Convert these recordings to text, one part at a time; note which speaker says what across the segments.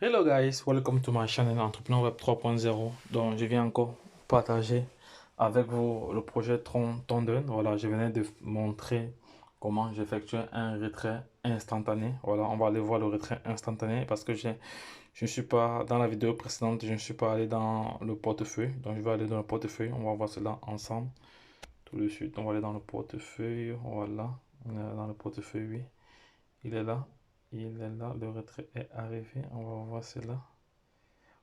Speaker 1: Hello guys, welcome to my channel Entrepreneur Web 3.0. Donc je viens encore partager avec vous le projet Tron Tondon. Voilà, je venais de montrer comment j'effectue un retrait instantané. Voilà, on va aller voir le retrait instantané parce que je ne suis pas dans la vidéo précédente, je ne suis pas allé dans le portefeuille. Donc je vais aller dans le portefeuille, on va voir cela ensemble tout de suite. On va aller dans le portefeuille, voilà, on est dans le portefeuille, oui. Il est là, il est là, le retrait est arrivé, on va voir cela.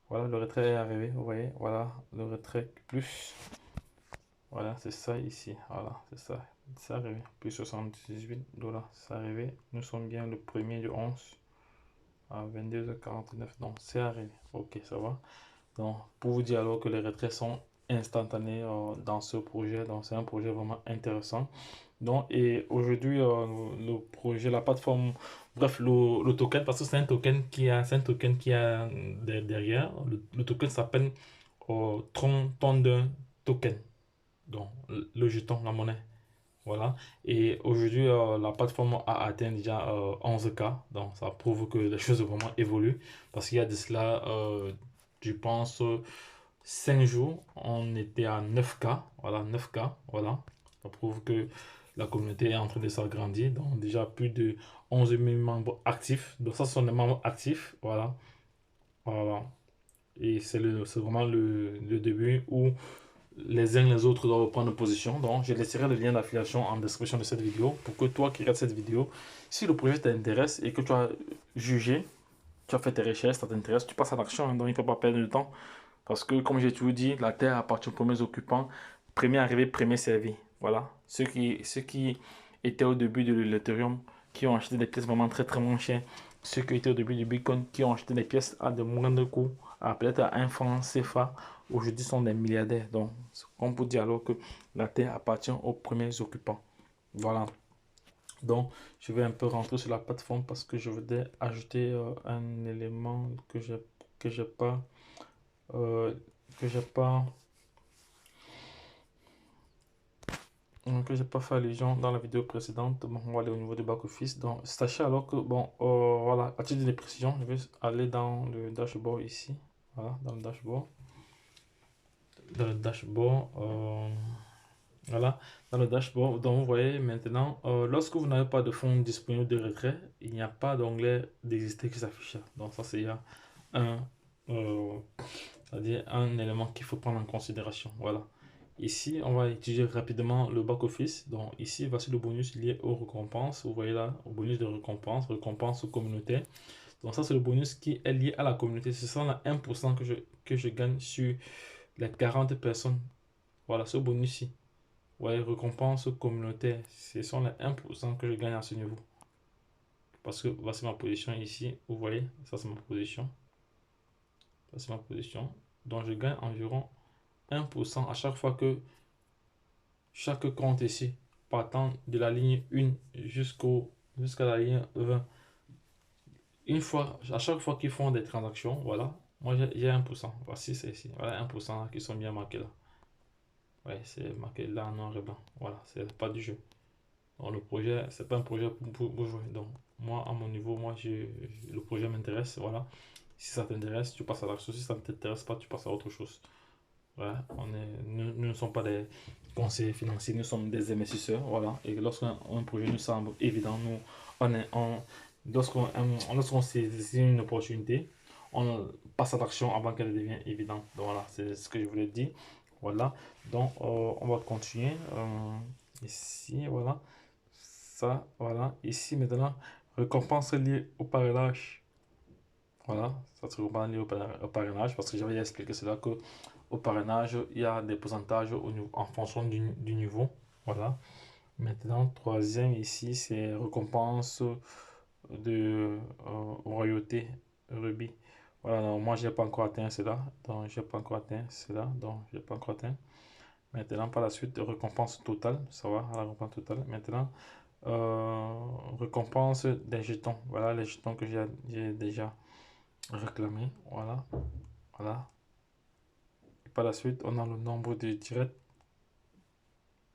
Speaker 1: Voilà, le retrait est arrivé, vous voyez, voilà, le retrait plus, voilà, c'est ça ici, voilà, c'est ça, c'est arrivé, plus 78 $, c'est arrivé, nous sommes bien le premier du 11 à 22h49, donc c'est arrivé, ok, ça va. Donc, pour vous dire alors que les retraits sont instantanés dans ce projet, donc c'est un projet vraiment intéressant. Donc, et aujourd'hui, le projet, la plateforme, bref, le token, parce que c'est un token qui a derrière, le token s'appelle Tron Thunder Token, donc le jeton, la monnaie. Voilà. Et aujourd'hui, la plateforme a atteint déjà 11K. Donc, ça prouve que les choses vraiment évoluent. Parce qu'il y a de cela, je pense, 5 jours, on était à 9K. Voilà, 9K. Voilà. Ça prouve que la communauté est en train de s'agrandir. Donc, déjà plus de 11 000 membres actifs. Donc, ça, ce sont les membres actifs. Voilà. Voilà. Et c'est vraiment le début où les uns les autres doivent prendre position. Donc, je laisserai le lien d'affiliation en description de cette vidéo pour que toi qui regardes cette vidéo, si le projet t'intéresse et que tu as jugé, tu as fait tes recherches, ça t'intéresse, tu passes à l'action. Donc, il ne faut pas perdre de temps. Parce que, comme j'ai toujours dit, la terre appartient aux premiers occupants. Premier arrivé, premier servi. Voilà. Ceux qui étaient au début de l'Ethereum, qui ont acheté des pièces vraiment très très moins chères. Ceux qui étaient au début du Bitcoin, qui ont acheté des pièces à de moindres coûts, à peut-être à 1 franc CFA, aujourd'hui sont des milliardaires. Donc, on peut dire alors que la terre appartient aux premiers occupants. Voilà. Donc, je vais un peu rentrer sur la plateforme parce que je voudrais ajouter un élément que j'ai pas euh, que j'ai pas que j'ai pas fait allusion dans la vidéo précédente. Bon, on va aller au niveau du back office. Donc sachez alors que bon, voilà, à titre de précision, je vais aller dans le dashboard ici. Voilà, dans le dashboard, voilà, dans le dashboard. Donc vous voyez maintenant, lorsque vous n'avez pas de fonds disponibles de retrait, il n'y a pas d'onglet d'exister qui s'affiche. Donc ça c'est un euh, c'est-à-dire un élément qu'il faut prendre en considération. Voilà. Ici, on va étudier rapidement le back-office. Donc ici, voici le bonus lié aux récompenses. Vous voyez là, au bonus de récompense, récompense communautaire. Donc ça, c'est le bonus qui est lié à la communauté. Ce sont les 1% que je gagne sur les 40 personnes. Voilà, ce bonus-ci. Vous voyez, récompense communautaire. Ce sont les 1% que je gagne à ce niveau. Parce que voici ma position ici. Vous voyez, ça c'est ma position. Ça c'est ma position. Donc je gagne environ 1% à chaque fois que chaque compte ici, partant de la ligne 1 jusqu'à la ligne 20. Une fois, à chaque fois qu'ils font des transactions, voilà, moi j'ai 1%. Voici, c'est ici. Voilà, 1% qui sont bien marqués là. Ouais, c'est marqué là en noir et blanc. Voilà, c'est pas du jeu. Donc le projet, c'est pas un projet pour jouer. Donc moi, à mon niveau, le projet m'intéresse. Voilà. Si ça t'intéresse, tu passes à l'action. Si ça ne t'intéresse pas, tu passes à autre chose. Ouais, nous ne sommes pas des conseillers financiers, nous sommes des investisseurs. Voilà. Et lorsqu'un projet nous semble évident, on est, on, lorsqu'on saisit une opportunité, on passe à l'action avant qu'elle devienne évidente. Donc voilà, c'est ce que je voulais dire. Voilà. Donc on va continuer. Ici, voilà. Ça, voilà. Ici, maintenant, récompense liée au parrainage. Voilà, ça se reprend lié au parrainage parce que j'avais expliqué cela que au parrainage, il y a des pourcentages en fonction du niveau. Voilà. Maintenant, troisième ici, c'est récompense de royauté rubis. Voilà, donc moi, j'ai pas encore atteint cela. Donc, j'ai pas encore atteint cela. Donc, j'ai pas encore atteint. Maintenant, par la suite, récompense totale. Ça va, la récompense totale. Maintenant, récompense des jetons. Voilà les jetons que j'ai déjà réclamés. Voilà. Voilà. Et par la suite, on a le nombre de directs,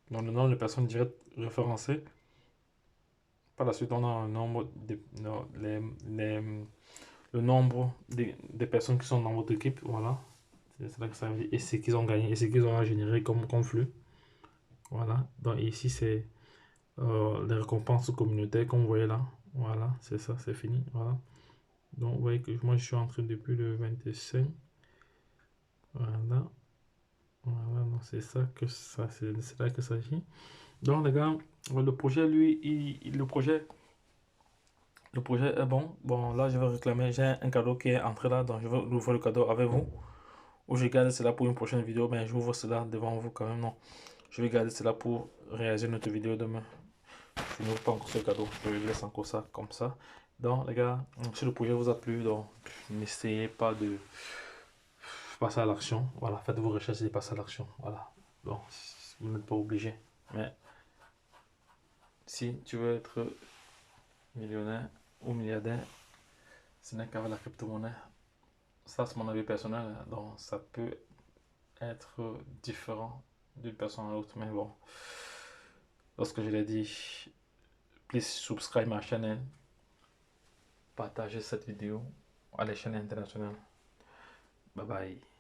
Speaker 1: donc le nombre de personnes directes référencées. Par la suite, on a un nombre de, non, les- le nombre des personnes qui sont dans votre équipe, voilà. C'est là que ça veut dire, et ce qu'ils ont gagné, et ce qu'ils ont généré comme flux. Voilà. Donc ici, c'est les récompenses communautaires, comme vous voyez là. Voilà, c'est ça, c'est fini. Voilà. Donc, vous voyez que moi, je suis entré depuis le 25. Voilà. Voilà, donc c'est ça que ça, c'est là que ça agit. Donc, les gars, le projet, lui, le projet est bon. Bon, là, je vais réclamer. J'ai un cadeau qui est entré là, donc je vais ouvrir le cadeau avec vous. Ou je garde cela pour une prochaine vidéo, mais j'ouvre cela devant vous quand même. Non, je vais garder cela pour réaliser notre vidéo demain. Je n'ouvre pas encore ce cadeau, je laisse encore ça comme ça. Donc, les gars, si le projet vous a plu, donc n'essayez pas de passer à l'action. Voilà, faites vos recherches et passez à l'action. Voilà. Bon, vous n'êtes pas obligé. Mais si tu veux être millionnaire ou milliardaire, ce n'est qu'avec la crypto-monnaie. Ça, c'est mon avis personnel. Donc, ça peut être différent d'une personne à l'autre. Mais bon, lorsque je l'ai dit, please subscribe ma chaîne, partagez cette vidéo à l'échelle internationale. Bye bye.